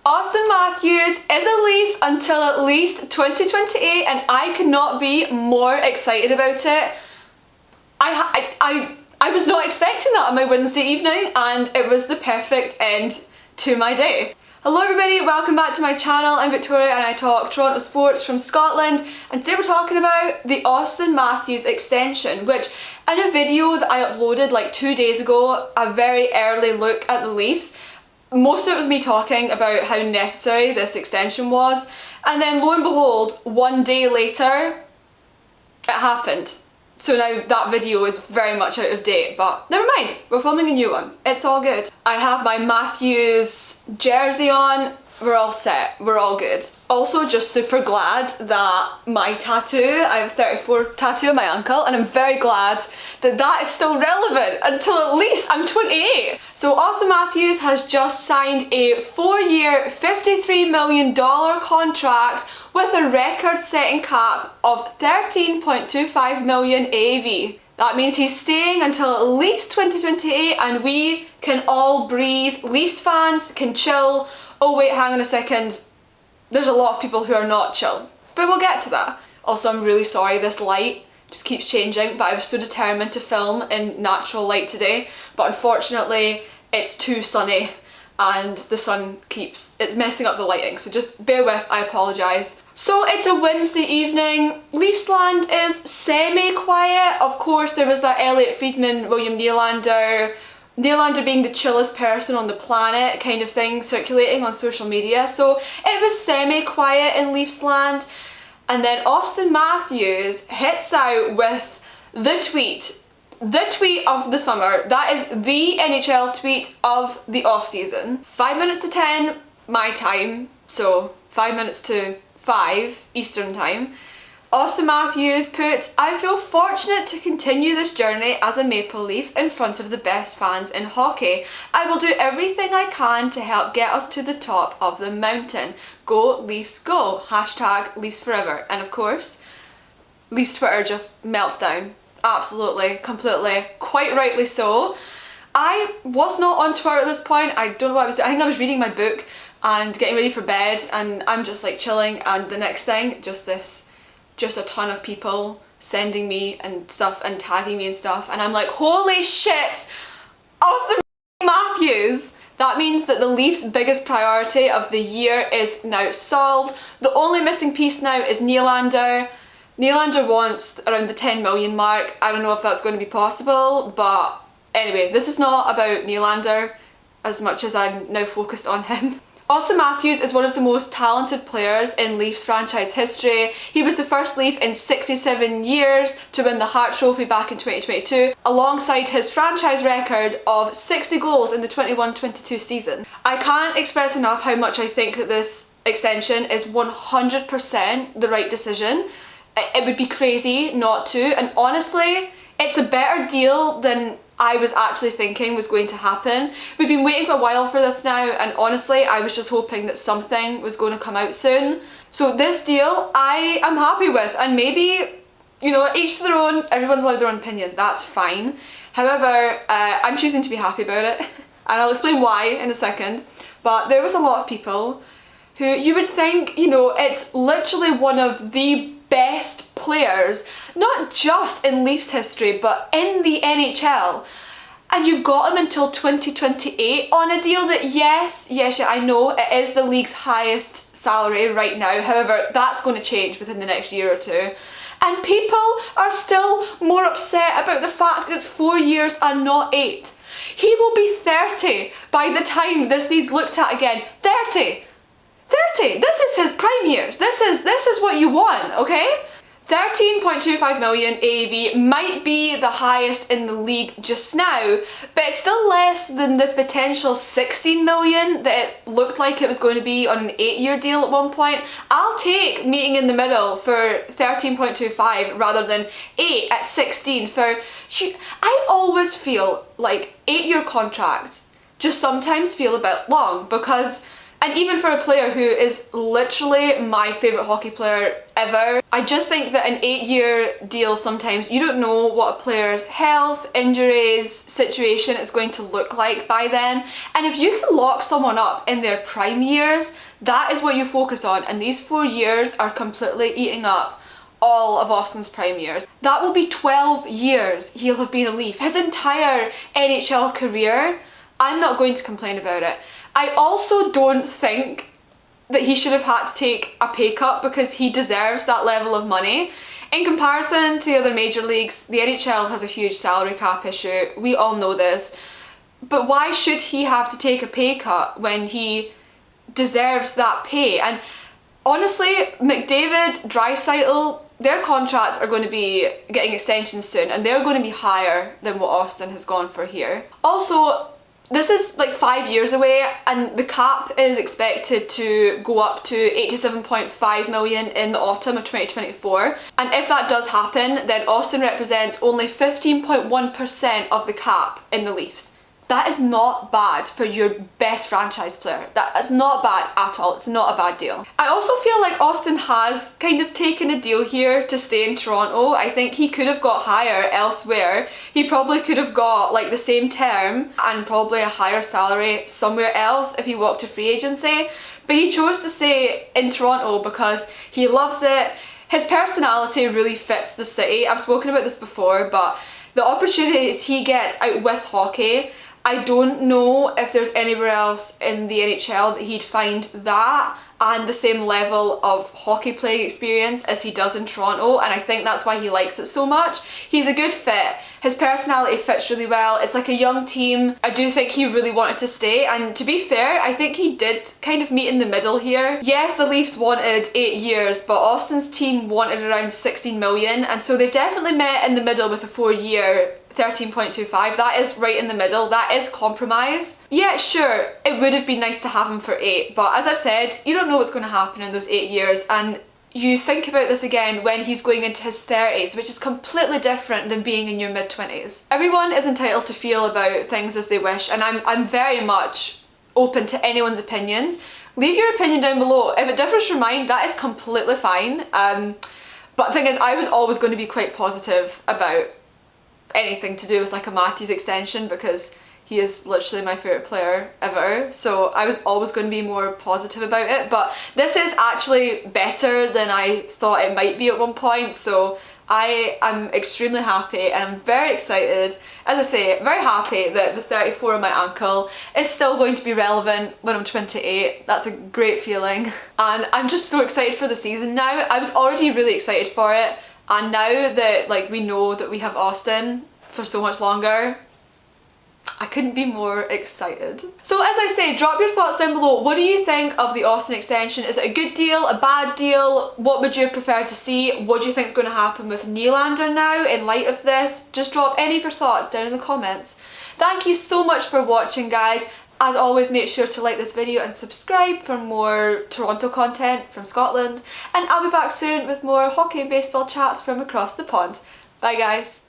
Auston Matthews is a Leaf until at least 2028 and I could not be more excited about it. I was not expecting that on my Wednesday evening and it was the perfect end to my day. Hello everybody, welcome back to my channel. I'm Victoria and I talk Toronto sports from Scotland, and today we're talking about the Auston Matthews extension, which in a video that I uploaded like 2 days ago, a very early look at the Leafs, most of it was me talking about how necessary this extension was, and then lo and behold, 1 day later, it happened. So now that video is very much out of date, but never mind, we're filming a new one. It's all good. I have my Matthews jersey on, we're all set, we're all good. Also just super glad that my tattoo, I have a 34 tattoo on my ankle, and I'm very glad that that is still relevant until at least I'm 28. So Auston Matthews has just signed a 4-year, $53 million contract with a record-setting cap of 13.25 million AAV. That means he's staying until at least 2028 and we can all breathe. Leafs fans can chill. Oh wait, hang on a second. There's a lot of people who are not chill, but we'll get to that. Also, I'm really sorry this light just keeps changing, but I was so determined to film in natural light today, but unfortunately it's too sunny and the sun it's messing up the lighting, so just bear with, I apologise. So it's a Wednesday evening, Leafsland is semi-quiet. Of course there was that Elliot Friedman, William Nylander being the chillest person on the planet kind of thing circulating on social media, so it was semi-quiet in Leafsland. And then Auston Matthews hits out with the tweet of the summer. That is the NHL tweet of the off-season. 5 minutes to 10 my time, so 5 minutes to 5 Eastern time. Auston Matthews puts, "I feel fortunate to continue this journey as a Maple Leaf in front of the best fans in hockey. I will do everything I can to help get us to the top of the mountain. Go Leafs go. Hashtag Leafs forever." And of course, Leafs Twitter just melts down. Absolutely, completely, quite rightly so. I was not on Twitter at this point. I don't know what I was doing. I think I was reading my book and getting ready for bed, and I'm just like chilling, and the next thing, just a ton of people sending me and stuff and tagging me and stuff, and I'm like, holy shit, Auston Matthews! That means that the Leafs' biggest priority of the year is now solved. The only missing piece now is Nylander. Nylander wants around the 10 million mark. I don't know if that's going to be possible, but anyway, this is not about Nylander as much as I'm now focused on him. Auston Matthews is one of the most talented players in Leafs franchise history. He was the first Leaf in 67 years to win the Hart Trophy back in 2022, alongside his franchise record of 60 goals in the 21-22 season. I can't express enough how much I think that this extension is 100% the right decision. It would be crazy not to, and honestly, it's a better deal than I was actually thinking was going to happen. We've been waiting for a while for this now, and honestly I was just hoping that something was going to come out soon. So this deal I am happy with, and maybe, you know, each to their own, everyone's allowed their own opinion, that's fine. However, I'm choosing to be happy about it, and I'll explain why in a second. But there was a lot of people who you would think, you know, it's literally one of the best players, not just in Leafs history, but in the NHL. And you've got him until 2028 on a deal that, yes, I know it is the league's highest salary right now. However, that's going to change within the next year or two. And people are still more upset about the fact that it's 4 years and not 8. He will be 30 by the time this needs looked at again. 30! This is his prime years. This is what you want, okay? 13.25 million AAV might be the highest in the league just now, but it's still less than the potential 16 million that it looked like it was going to be on an 8-year deal at one point. I'll take meeting in the middle for 13.25 rather than 8 at 16 I always feel like 8-year contracts just sometimes feel a bit long, because And even for a player who is literally my favourite hockey player ever, I just think that an 8-year deal, sometimes you don't know what a player's health, injuries, situation is going to look like by then. And if you can lock someone up in their prime years, that is what you focus on. And these 4 years are completely eating up all of Auston's prime years. That will be 12 years he'll have been a Leaf. His entire NHL career. I'm not going to complain about it. I also don't think that he should have had to take a pay cut because he deserves that level of money. In comparison to the other major leagues, the NHL has a huge salary cap issue. We all know this. But why should he have to take a pay cut when he deserves that pay? And honestly, McDavid, Draisaitl, their contracts are going to be getting extensions soon, and they're going to be higher than what Auston has gone for here. Also, this is like 5 years away, and the cap is expected to go up to 87.5 million in the autumn of 2024. And if that does happen, then Auston represents only 15.1% of the cap in the Leafs. That is not bad for your best franchise player. That's not bad at all. It's not a bad deal. I also feel like Auston has kind of taken a deal here to stay in Toronto. I think he could have got higher elsewhere. He probably could have got like the same term and probably a higher salary somewhere else if he walked to free agency. But he chose to stay in Toronto because he loves it. His personality really fits the city. I've spoken about this before, but the opportunities he gets out with hockey, I don't know if there's anywhere else in the NHL that he'd find that and the same level of hockey playing experience as he does in Toronto, and I think that's why he likes it so much. He's a good fit. His personality fits really well. It's like a young team. I do think he really wanted to stay, and to be fair, I think he did kind of meet in the middle here. Yes, the Leafs wanted 8 years, but Auston's team wanted around 16 million, and so they've definitely met in the middle with a 4-year 13.25. That is right in the middle. That is compromise. Yeah, sure, it would have been nice to have him for 8, but as I've said, you don't know what's going to happen in those 8 years, and you think about this again when he's going into his 30s, which is completely different than being in your mid-20s. Everyone is entitled to feel about things as they wish, and I'm very much open to anyone's opinions. Leave your opinion down below. If it differs from mine, that is completely fine. But the thing is, I was always going to be quite positive about anything to do with like a Matthews extension because he is literally my favourite player ever, so I was always going to be more positive about it. But this is actually better than I thought it might be at one point, so I am extremely happy and I'm very excited. As I say, very happy that the 34 on my ankle is still going to be relevant when I'm 28. That's a great feeling. And I'm just so excited for the season now. I was already really excited for it, and now that like we know that we have Auston for so much longer, I couldn't be more excited. So as I say, drop your thoughts down below. What do you think of the Auston extension? Is it a good deal, a bad deal? What would you have preferred to see? What do you think is going to happen with Nylander now in light of this? Just drop any of your thoughts down in the comments. Thank you so much for watching, guys. As always, make sure to like this video and subscribe for more Toronto content from Scotland. And I'll be back soon with more hockey and baseball chats from across the pond. Bye guys.